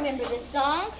remember this song.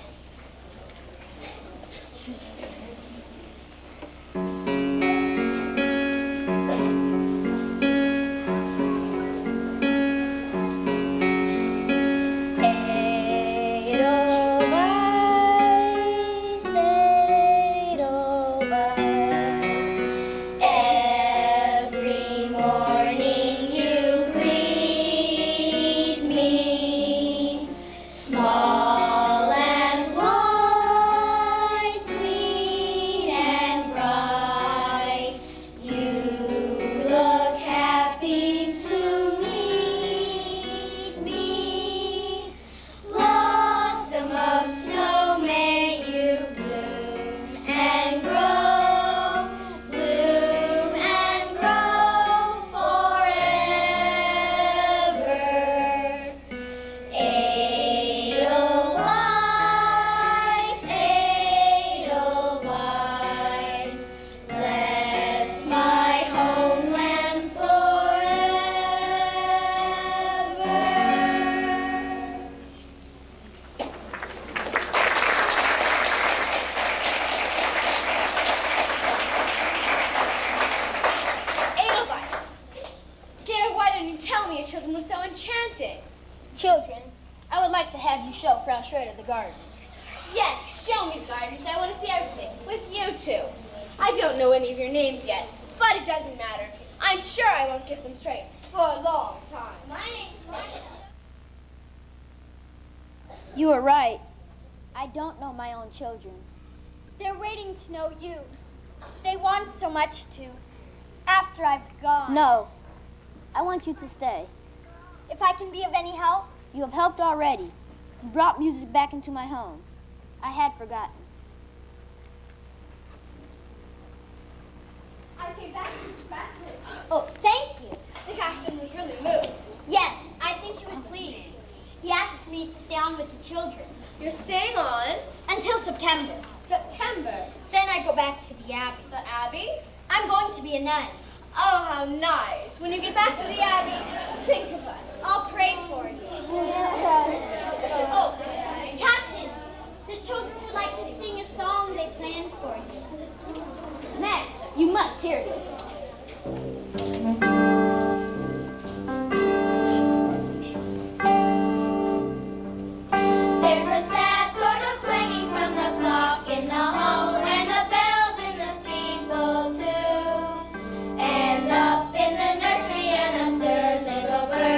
Children, I would like to have you show Frau Schroeder the garden. Yes, show me the gardens. I want to see everything. With you two. I don't know any of your names yet, but it doesn't matter. I'm sure I won't get them straight for a long time. My name's Martha. You are right. I don't know my own children. They're waiting to know you. They want so much to. After I've gone. No. I want you to stay. If I can be of any help? You have helped already. You brought music back into my home. I had forgotten. I came back from Sebastian. Oh, thank you. The captain was really moved. Yes, I think he was pleased. He asked me to stay on with the children. You're staying on? Until September. September? Then I go back to the Abbey. The Abbey? I'm going to be a nun. Oh, how nice. When you get back to the Abbey, think of us. I'll pray for you. Oh, Captain, the children would like to sing a song they planned for you. Max, you must hear this. There's a sad sort of clanging from the clock in the hall, and the bells in the steeple too. And up in the nursery an absurd little bird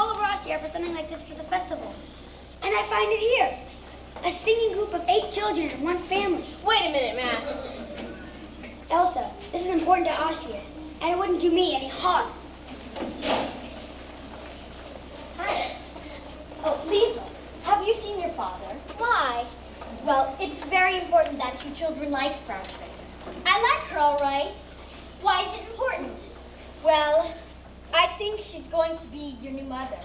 all over Austria for something like this for the festival. And I find it here. A singing group of 8 children in one family. Wait a minute, Matt. Elsa, this is important to Austria, and it wouldn't do me any harm. Hi. Oh, Liesel, have you seen your father? Why? Well, it's very important that you children like Fraulein. I like her all right. Why is it important? Well, I think she's going to be your new mother.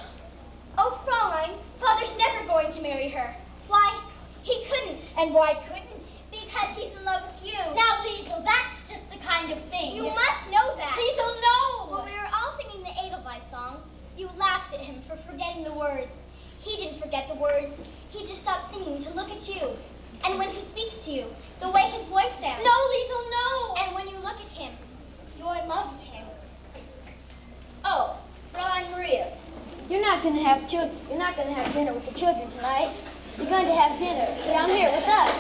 Oh, Fraulein, Father's never going to marry her. Why? He couldn't. And why couldn't? Because he's in love with you. Now, Liesel, that's just the kind of thing. You must know that. Liesel, no! When we were all singing the Edelweiss song, you laughed at him for forgetting the words. He didn't forget the words. He just stopped singing to look at you. And when he speaks to you, the way his voice sounds. No, Liesel, no! And when you look at him, you're in love with him. Oh, Fräulein Maria. You're not going to have children. You're not going to have dinner with the children tonight. You're going to have dinner down here with us.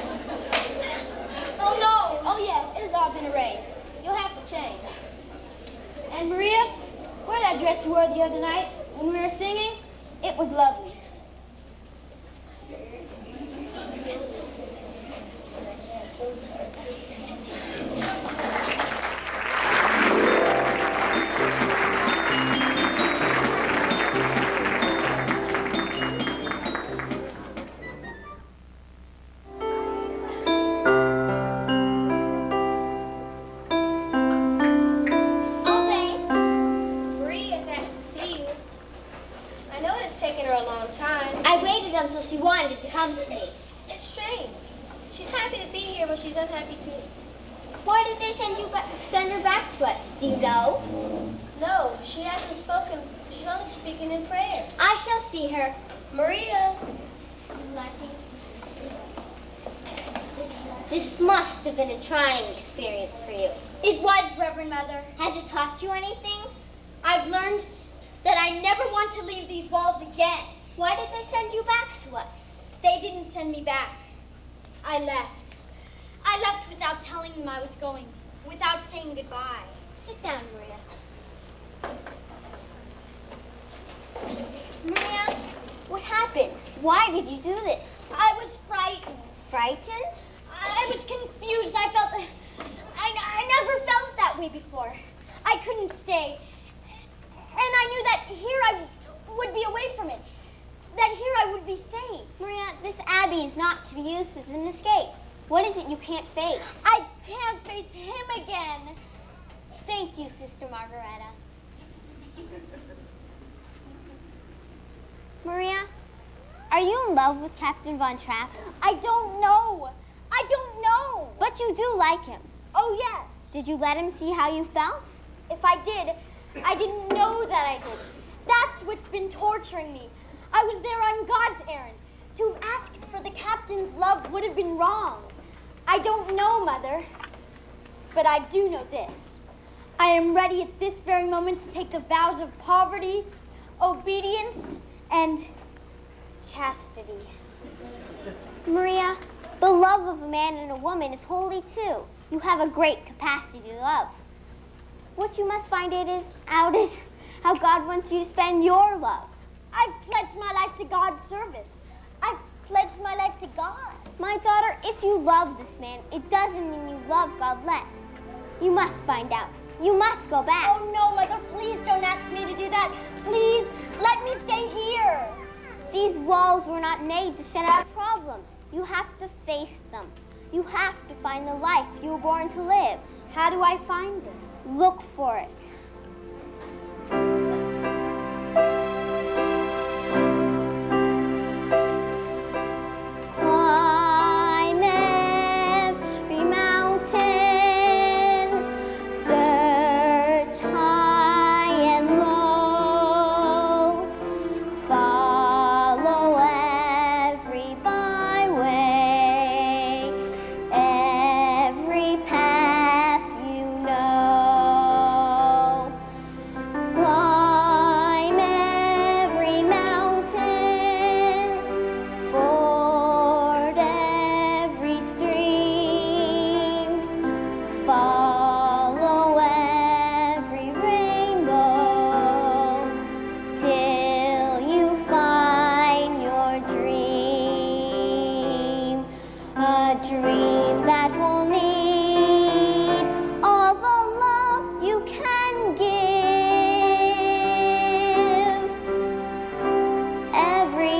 Oh, no. Oh, yes, it has all been arranged. You'll have to change. And Maria, wear that dress you wore the other night when we were singing. It was lovely. Until she wanted to come to me. It's strange. She's happy to be here, but she's unhappy too. Why did they send her back to us? Do you know? No, she hasn't spoken. She's only speaking in prayer. I shall see her. Maria. This must have been a trying experience for you. It was, Reverend Mother. Has it taught you anything? I've learned that I never want to leave these walls again. Why did they send you back to us? They didn't send me back. I left. I left without telling them I was going, without saying goodbye. Sit down, Maria. Maria, what happened? Why did you do this? I was frightened. Frightened? I was confused. I felt... I never felt that way before. I couldn't stay. And I knew that here I would be away from it. That here I would be safe. Maria, this abbey is not to be used as an escape. What is it you can't face? I can't face him again. Thank you, Sister Margareta. Maria, are you in love with Captain Von Trapp? I don't know. I don't know. But you do like him. Oh, yes. Did you let him see how you felt? If I did, I didn't know that I did. That's what's been torturing me. I was there on God's errand. To have asked for the captain's love would have been wrong. I don't know, Mother, but I do know this. I am ready at this very moment to take the vows of poverty, obedience, and chastity. Maria, the love of a man and a woman is holy too. You have a great capacity to love. What you must find out is how God wants you to spend your love. I've pledged my life to God's service. I've pledged my life to God. My daughter, if you love this man, it doesn't mean you love God less. You must find out. You must go back. Oh, no, Mother, please don't ask me to do that. Please, let me stay here. These walls were not made to shut out problems. You have to face them. You have to find the life you were born to live. How do I find it? Look for it.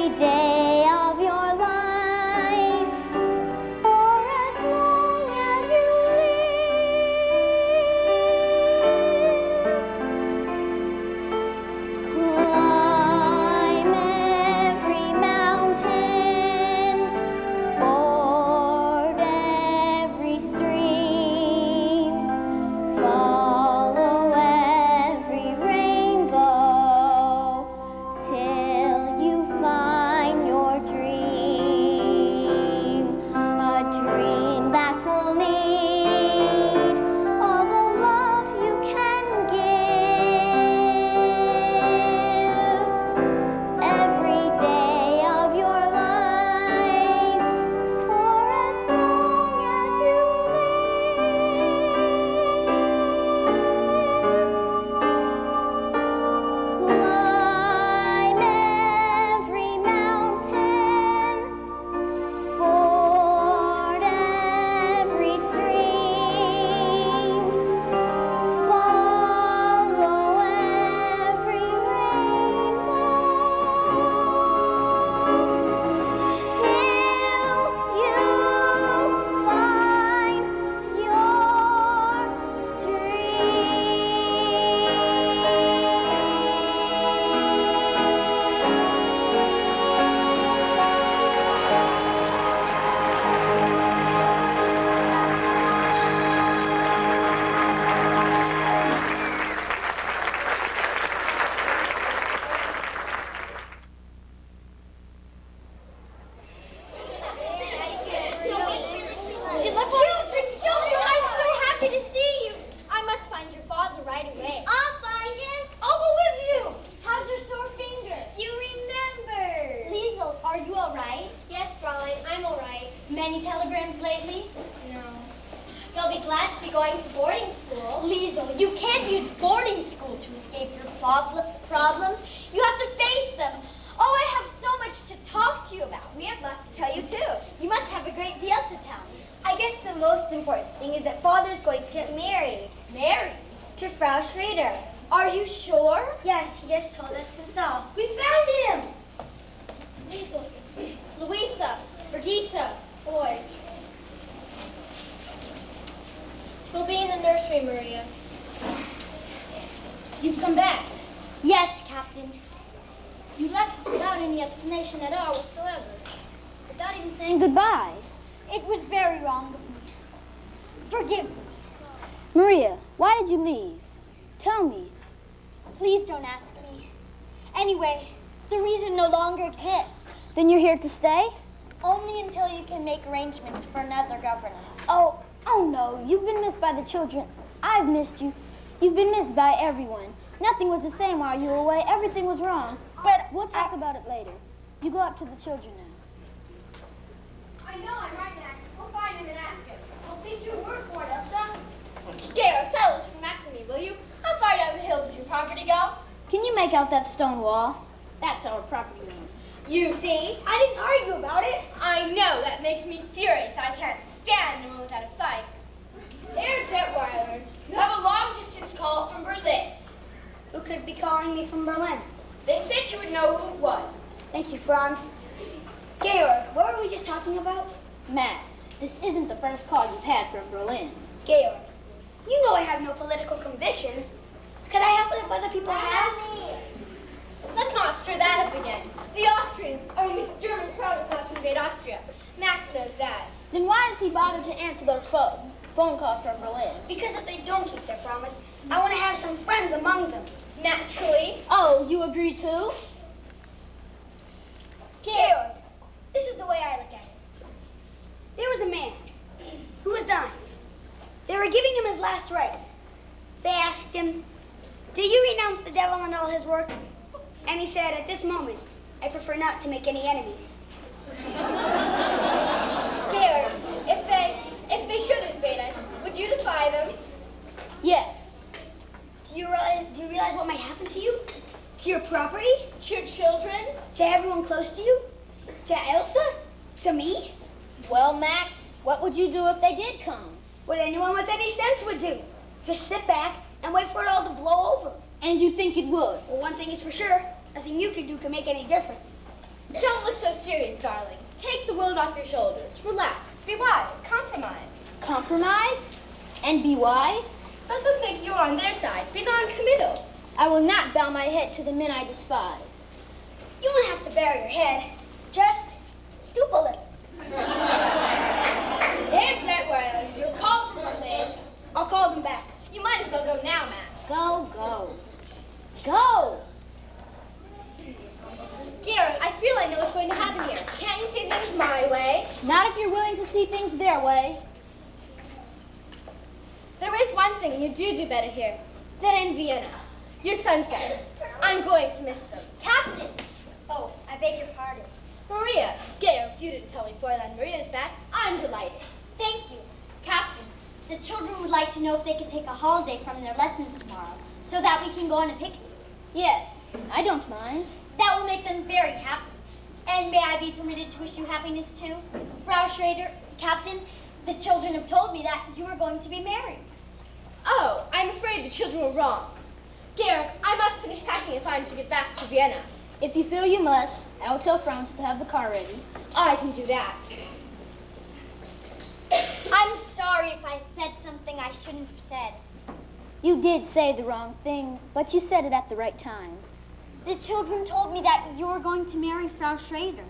every day of your life, for as long as you live. Climb every mountain, ford every stream, follow every rainbow till you find your dream, a dream that will need all the love you can give every day of your life, for as long as you live. Climb every mountain, ford every stream, follow every rainbow till you find your Children, I'm so happy to see you. I must find your father right away. I'll find him. I'll go with you. How's your sore finger? You remember. Liesel, are you all right? Yes, Fräulein, I'm all right. Many telegrams lately? No. You'll be glad to be going to boarding school. Liesel, you can't use boarding school to escape your problems. You have to face them. Oh, I have so much to talk to you about. We have lots to tell you, too. You must have a great deal to tell me. I guess the most important thing is that Father's going to get married. Married? To Frau Schrader. Are you sure? Yes, he just told us himself. We found him. Liesel, Louisa, Brigitte, boys. We'll be in the nursery, Maria. You've come back. Yes, Captain. You left us without any explanation at all whatsoever. Without even saying Goodbye. It was very wrong of me. Forgive me. Maria, why did you leave? Tell me. Please don't ask me. Anyway, the reason no longer exists. Then you're here to stay? Only until you can make arrangements for another governess. Oh no. You've been missed by the children. I've missed you. You've been missed by everyone. Nothing was the same while you were away. Everything was wrong. But we'll talk about it later. You go up to the children now. I know, I'm right, Max. We'll find him and ask him. I'll take your word for it, Elsa. Gare, tell us from Max and me, will you? How far down the hill does your property go? Can you make out that stone wall? That's our property line. You see? I didn't argue about it. I know. That makes me furious. I can't stand a moment without a fight. Dear Detweiler, you have a long-distance call from Berlin. Who could be calling me from Berlin? They said you would know who it was. Thank you, Franz. Georg, what were we just talking about? Max, this isn't the first call you've had from Berlin. Georg, you know I have no political convictions. Could I help if other people have? Let's not stir that up again. The Austrians are in the German crowd about to invade Austria. Max knows that. Then why does he bother to answer those phone calls from Berlin? Because if they don't keep their promise, I want to have some friends among them. Naturally. Oh, you agree too? Georg, this is the way I look at it. There was a man who was dying. They were giving him his last rites. They asked him, "Do you renounce the devil and all his work?" And he said, "At this moment, I prefer not to make any enemies." Georg, if they should invade us, would you defy them? Yes. Do you realize what might happen to you? To your property? To your children? To everyone close to you? To Elsa? To me? Well, Max, what would you do if they did come? What anyone with any sense would do. Just sit back and wait for it all to blow over. And you think it would? Well, one thing is for sure, nothing you can do can make any difference. Don't look so serious, darling. Take the world off your shoulders. Relax. Be wise. Compromise. Compromise? And be wise? Let them think you're on their side. Be non-committal. I will not bow my head to the men I despise. You don't have to bare your head. Just stoop a little. Hey, Gretl, you're called from our name. I'll call them back. You might as well go now, Matt. Go, go. Go! Garrett, I feel I know what's going to happen here. Can't you see things my way? Not if you're willing to see things their way. There is one thing you do better here than in Vienna. Your sunsets. I'm going to miss them. Captain! Oh, I beg your pardon. Maria. Garrett, you didn't tell me Fräulein Maria's back. I'm delighted. Thank you. Captain, the children would like to know if they could take a holiday from their lessons tomorrow so that we can go on a picnic. Yes, I don't mind. That will make them very happy. And may I be permitted to wish you happiness too? Frau Schrader, Captain, the children have told me that you are going to be married. Oh, I'm afraid the children were wrong. Garrett, I must finish packing if I'm to get back to Vienna. If you feel you must, I will tell Franz to have the car ready. I can do that. I'm sorry if I said something I shouldn't have said. You did say the wrong thing, but you said it at the right time. The children told me that you were going to marry Frau Schrader.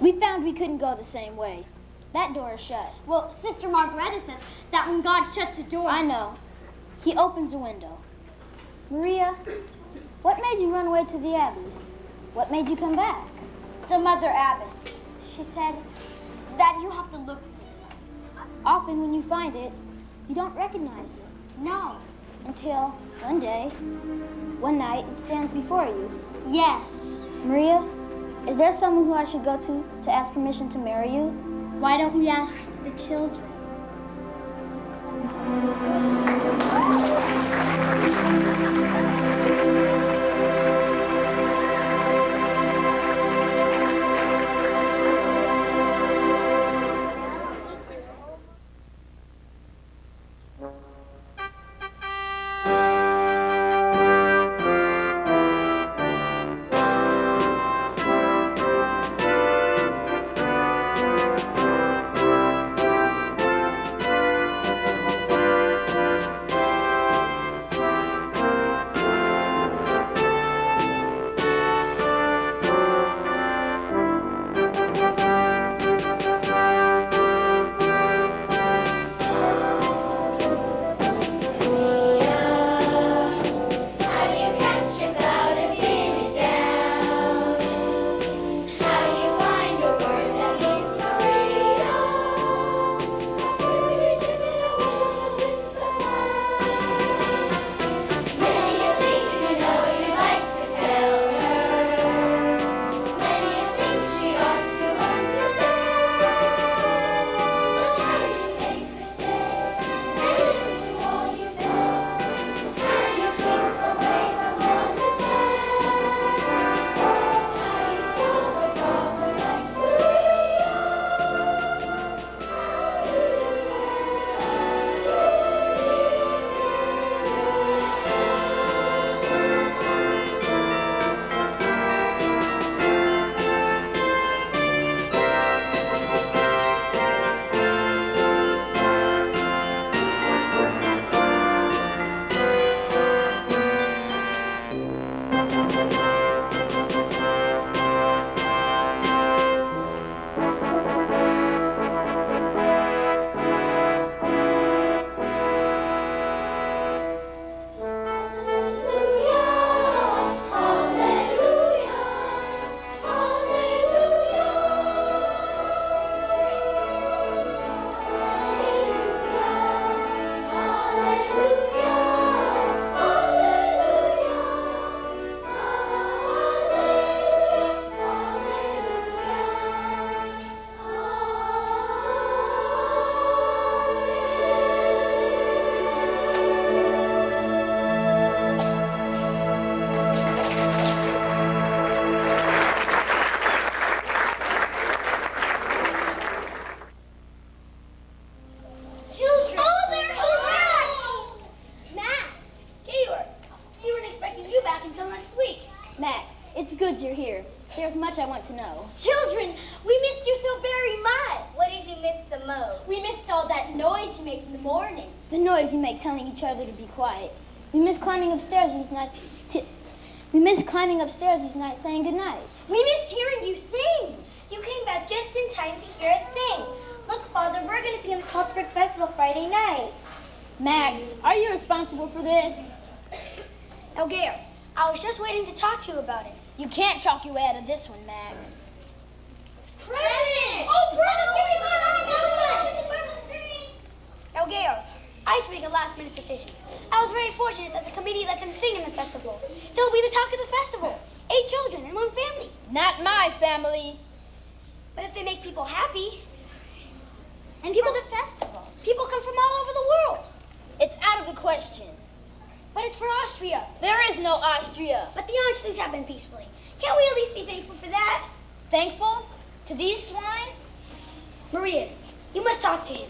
We found we couldn't go the same way. That door is shut. Well, Sister Margareta says that when God shuts a door... I know. He opens a window. Maria, what made you run away to the Abbey? What made you come back? The Mother Abbess. She said that you have to look for it. Often when you find it, you don't recognize it. No. Until one day, one night, it stands before you. Yes. Maria, is there someone who I should go to ask permission to marry you? Why don't we ask the children? There's much I want to know. Children, we missed you so very much. What did you miss the most? We missed all that noise you make in the morning. The noise you make telling each other to be quiet. We miss climbing upstairs each night. We miss climbing upstairs each night saying goodnight. We missed hearing you sing. You came back just in time to hear us sing. Look, Father, we're going to sing at the Cultsburg Festival Friday night. Max, are you responsible for this? Elgair, I was just waiting to talk to you about it. You can't talk your way out of this one, Max. Present! Oh, present! Elgair, I had to make a last-minute decision. I was very fortunate that the committee let them sing in the festival. They'll be the talk of the festival. 8 children in one family. Not my family. But if they make people happy, And people at the festival. people come from all over the world. It's out of the question. But it's for Austria. There is no Austria. But the Austrians happened peacefully. Can't we at least be thankful for that? Thankful to these swine? Maria, you must talk to him.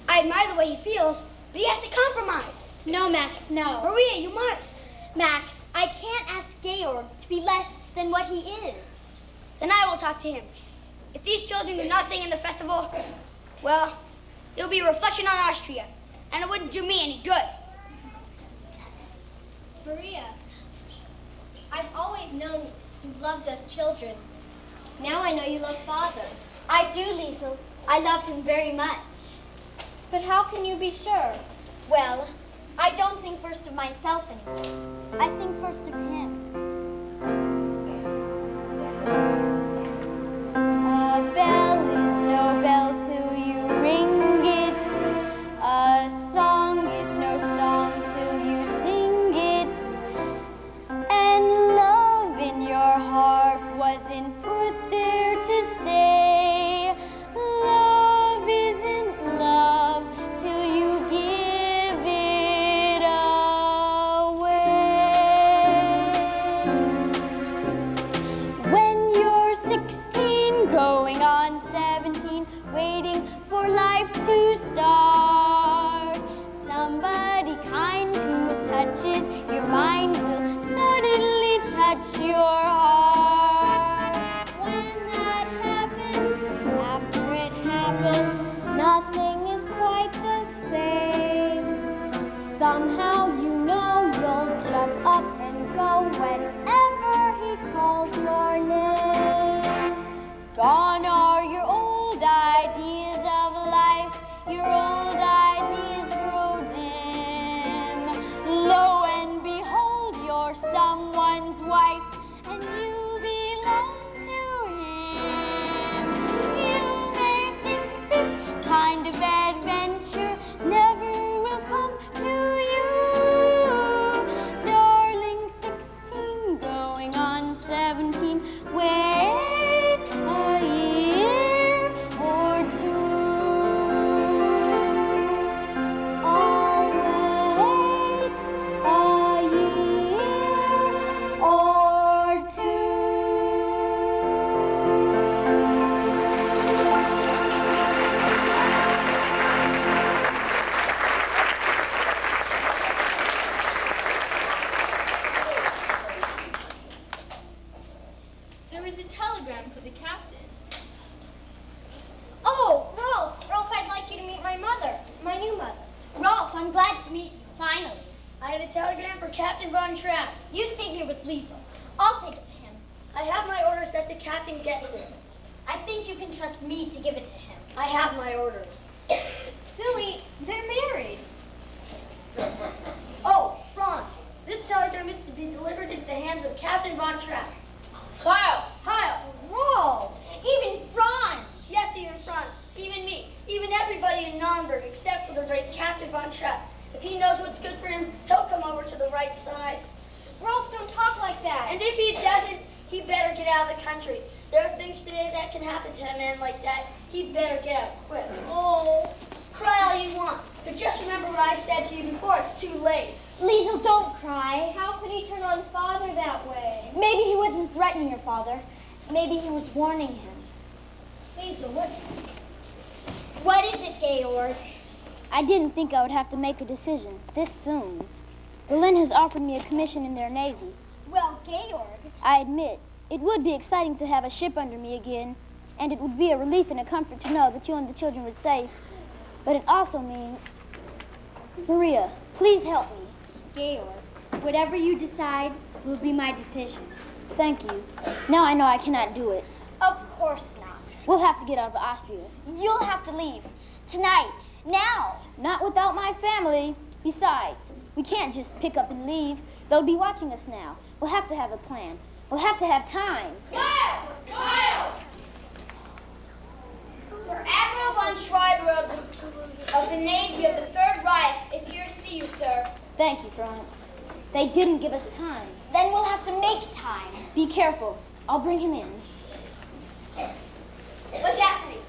I admire the way he feels, but he has to compromise. No, Max, no. Maria, you must. Max, I can't ask Georg to be less than what he is. Then I will talk to him. If these children do not sing in the festival, well, it will be a reflection on Austria, and it wouldn't do me any good. Maria, I've always known you loved us children. Now I know you love Father. I do, Liesel. I love him very much. But how can you be sure? Well, I don't think first of myself anymore. I think first of him. A bell is no bell till you ring it. A song is no song till you sing it. And love in your heart wasn't put there to stay. Love isn't love till you give it away. When you're 16, going on 17, waiting for life to start, somebody kind who touches your mind will suddenly touch your heart. When that happens, after it happens, nothing is quite the same. Somehow you know you'll jump up and go whenever he calls your name. Gone are your old ideas of life, your old ideas grow dim. Lo and behold, you're someone's wife, and you belong to him. You may think this kind of adventure never will come to you. Darling, 16, going on 17, wait a year or two. I'll wait a year or two. There is a telegram for the captain. Oh, Rolf! Rolf, I'd like you to meet my mother, my new mother. Rolf, I'm glad to meet you, finally. I have a telegram for Captain Von Trapp. You stay here with Liesel. I'll take it to him. I have my orders that the captain gets it. I think you can trust me to give it to him. I have my orders. Silly, they're married. Oh, Franz, this telegram is to be delivered into the hands of Captain Von Trapp. Kyle! Heil! Rolf, even Franz. Yes, even Franz, even me, even everybody in Nürnberg except for the great Captain Von Trapp. If he knows what's good for him, he'll come over to the right side. Rolf, don't talk like that. And if he doesn't, he better get out of the country. There are things today that can happen to a man like that. He better get out quick. Oh, cry all you want. But just remember what I said to you before. It's too late. Liesel, don't cry. How could he turn on Father that way? Maybe he wasn't threatening your father. Maybe he was warning him. Hazel, what's... What is it, Georg? I didn't think I would have to make a decision this soon. Berlin has offered me a commission in their navy. Well, Georg. I admit, It would be exciting to have a ship under me again, and it would be a relief and a comfort to know that you and the children were safe. But it also means... Maria, please help me. Georg, whatever you decide will be my decision. Thank you. Now I know I cannot do it. Of course not. We'll have to get out of Austria. You'll have to leave. Tonight. Now. Not without my family. Besides, we can't just pick up and leave. They'll be watching us now. We'll have to have a plan. We'll have to have time. Kyle! Kyle! Sir Admiral von Schreiber of the Navy of the Third Reich is here to see you, sir. Thank you, Franz. They didn't give us time. Then we'll have to make time. Be careful. I'll bring him in. What's happening?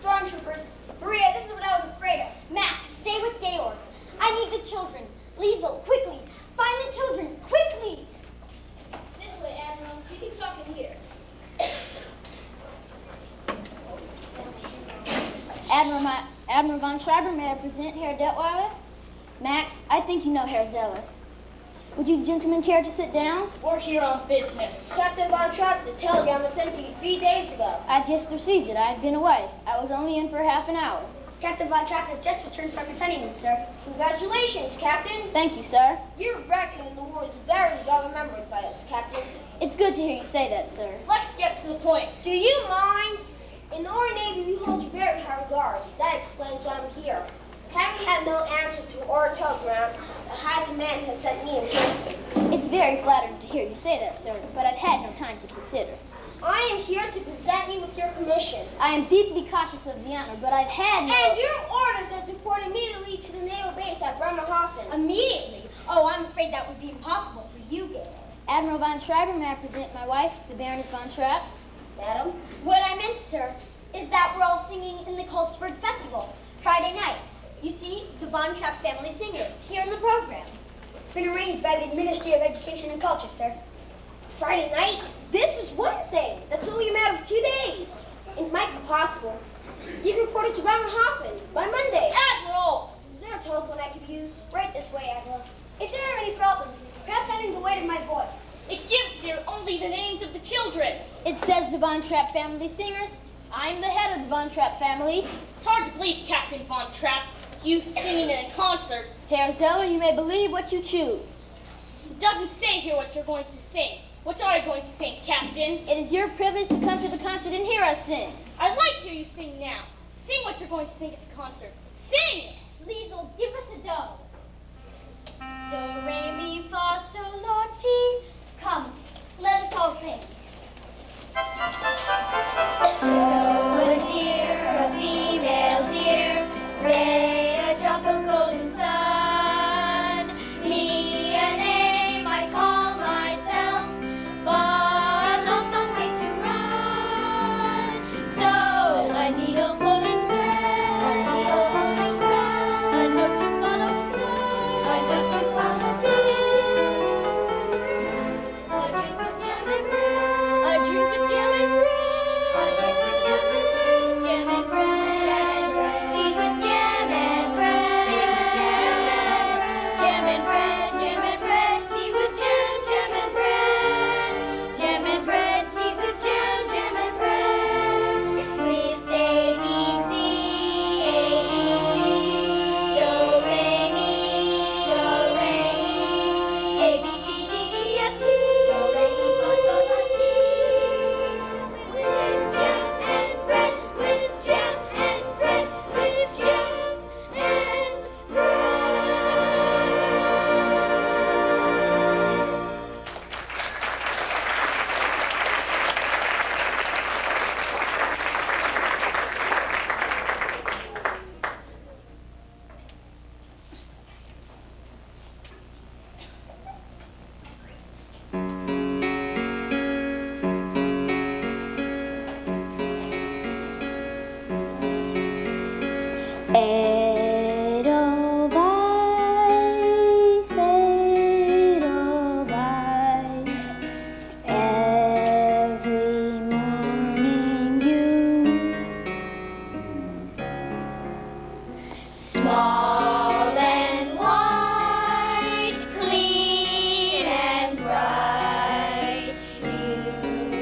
Stormtroopers. Maria, this is what I was afraid of. Max, stay with Georg. I need the children. Liesel, quickly. Find the children, quickly. This way, Admiral. You can talk in here. Admiral von Schreiber, may I present Herr Detweiler? Max, I think you know Herr Zeller. Would you gentlemen care to sit down? We're here on business. Captain von Trapp, the telegram was sent to you 3 days ago. I just received it. I've been away. I was only in for half an hour. Captain von Trapp has just returned from his honeymoon, sir. Congratulations, Captain. Thank you, sir. Your record in the war is very well remembered by us, Captain. It's good to hear you say that, sir. Let's get to the point. Do you mind? In the Army Navy, we hold you very high regard. That explains why I'm here. Having had no answer to our telegram, the High Command has sent me in person. It's very flattering to hear you say that, sir, but I've had no time to consider. I am here to present you with your commission. I am deeply cautious of the honor, but I've had no... And your orders are to report immediately to the naval base at Bremerhaven. Immediately? Oh, I'm afraid that would be impossible for you, Georg. Admiral von Schreiber, may I present my wife, the Baroness von Trapp? Madam? What I meant, sir, is that we're all singing in the Coltsburg Festival, Friday night. You see, the Von Trapp family singers, here in the program. It's been arranged by the Ministry of Education and Culture, sir. Friday night? This is Wednesday. That's only a matter of 2 days. It might be possible. You can report it to Bremerhaven by Monday. Admiral! Is there a telephone I could use? Right this way, Admiral. If there are any problems, perhaps I didn't go away to my voice. It gives here only the names of the children. It says the Von Trapp family singers. I'm the head of the Von Trapp family. It's hard to believe, Captain Von Trapp, you singing in a concert. Herr Zeller, you may believe what you choose. It doesn't say here what you're going to sing. What are you going to sing, Captain? It is your privilege to come to the concert and hear us sing. I'd like to hear you sing now. Sing what you're going to sing at the concert. Sing! Liesel, give us a do. Do, re, mi, fa, sol, la, ti. Come, let us all sing. Oh, a deer, a female deer, Ray, a drop of golden sun, me, a name I call myself, but a lonesome way to run. So, a needle pulling thread, a note to follow soon, a note to follow soon, a drink of jam and bread, a drink of jam and bread. Jam and bread, tea with jam and bread, jam and bread, jam and bread, tea with jam and bread, jam and bread, tea with jam and bread. With A, B, C, do, re, mi, A, B, C, D, E, F, G, do, re, mi, fa, sol, la, ti. With jam and bread, with jam and bread, with jam and bread. Edelweiss, every morning you Small and white, clean and bright, you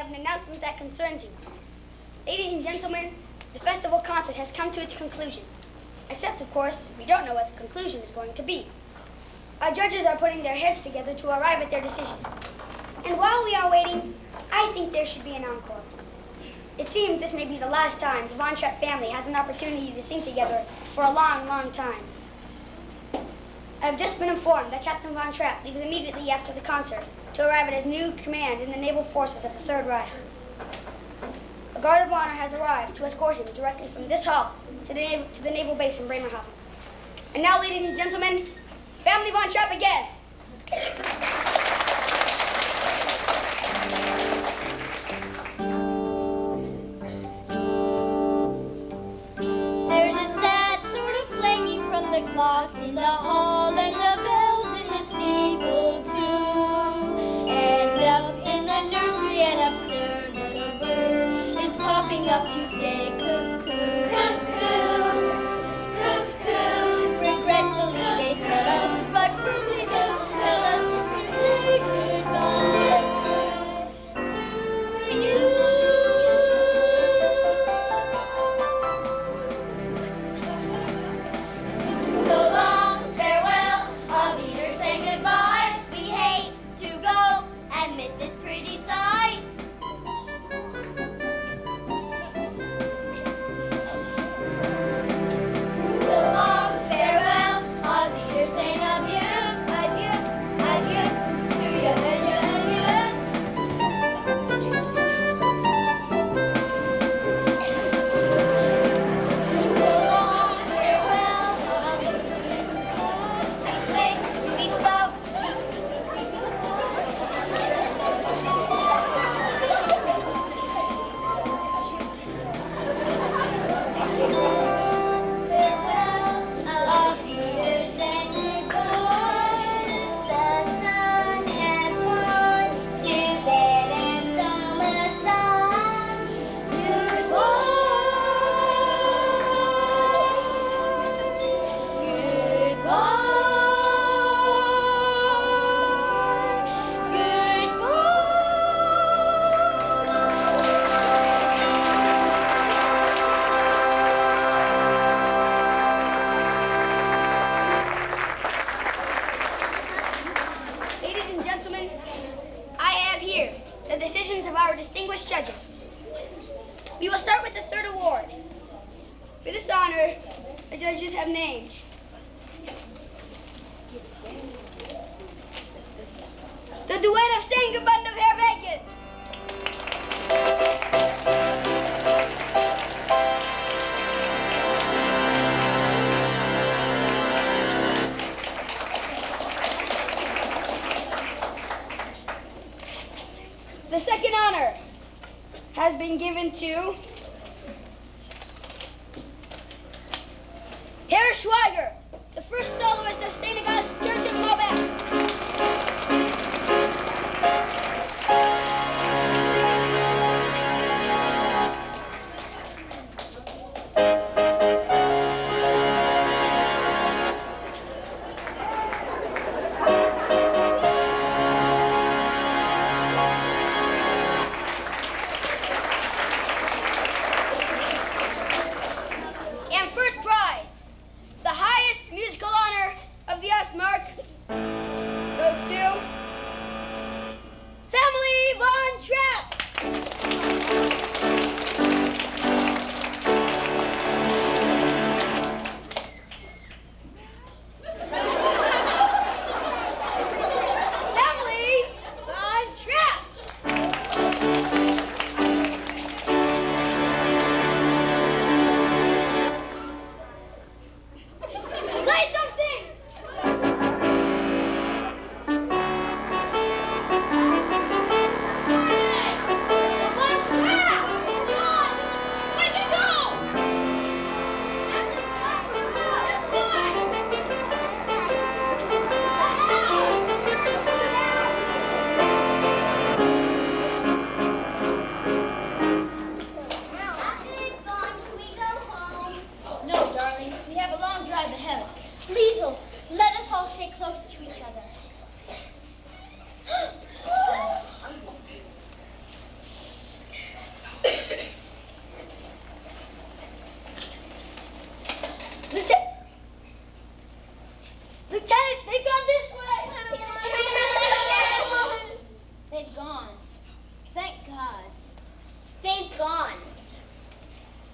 have an announcement that concerns you. Ladies and gentlemen, the festival concert has come to its conclusion. Except, of course, we don't know what the conclusion is going to be. Our judges are putting their heads together to arrive at their decision. And while we are waiting, I think there should be an encore. It seems this may be the last time the Von Trapp family has an opportunity to sing together for a long, long time. I have just been informed that Captain Von Trapp leaves immediately after the concert to arrive at his new command in the naval forces of the Third Reich. A guard of honor has arrived to escort him directly from this hall to the naval base in Bremerhaven. And now, ladies and gentlemen, Family Von Trapp again. There's a sad sort of clanging from the clock in the hall, and the bells in the steeple too. And up in the nursery, an absurd little bird is popping up to say cuckoo, cuckoo, cuckoo. Regretfully they tell us, but firmly they'll tell us to say goodbye to you. So long, farewell, our leader saying goodbye. We hate to go and miss this pretty sight. So long, farewell, our leader saying adieu, adieu, adieu, to you, adieu, adieu. So long, farewell, our I say, we go. Farewell, our leader saying goodbye. The sun has gone to bed and summer sun. Ladies and gentlemen, I have here the decisions of our distinguished judges. We will start with the third award. For this honor, the judges have named the duet of Sengebund of Herr Vegas. The second honor has been given to Herr Schweiger, the first soloist of Senegal's Church of Maubert. And first prize, the highest musical honor of the Ostmark,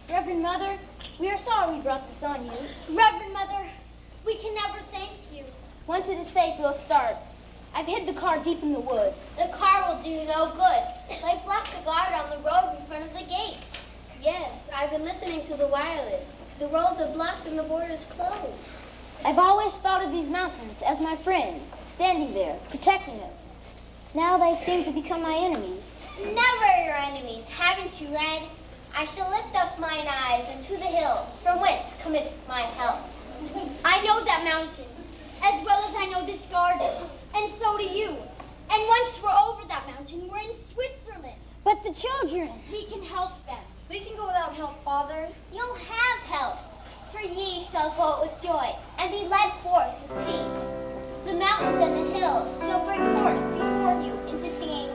Reverend Mother, we are sorry we brought this on you. Reverend Mother, we can never thank you. Once it is safe, we'll start. I've hid the car deep in the woods. The car will do no good. They've left the guard on the road in front of the gate. Yes, I've been listening to the wireless. The roads are blocked and the borders closed. I've always thought of these mountains as my friends, standing there, protecting us. Now they seem to become my enemies. Never your enemies, haven't you read? I shall lift up mine eyes unto the hills, from whence cometh my help. I know that mountain, as well as I know this garden, and so do you. And once we're over that mountain, we're in Switzerland. But the children. We can help them. We can go without help, Father. You'll have help, for ye shall go with joy, and be led forth with peace. The mountains and the hills shall break forth before you into singing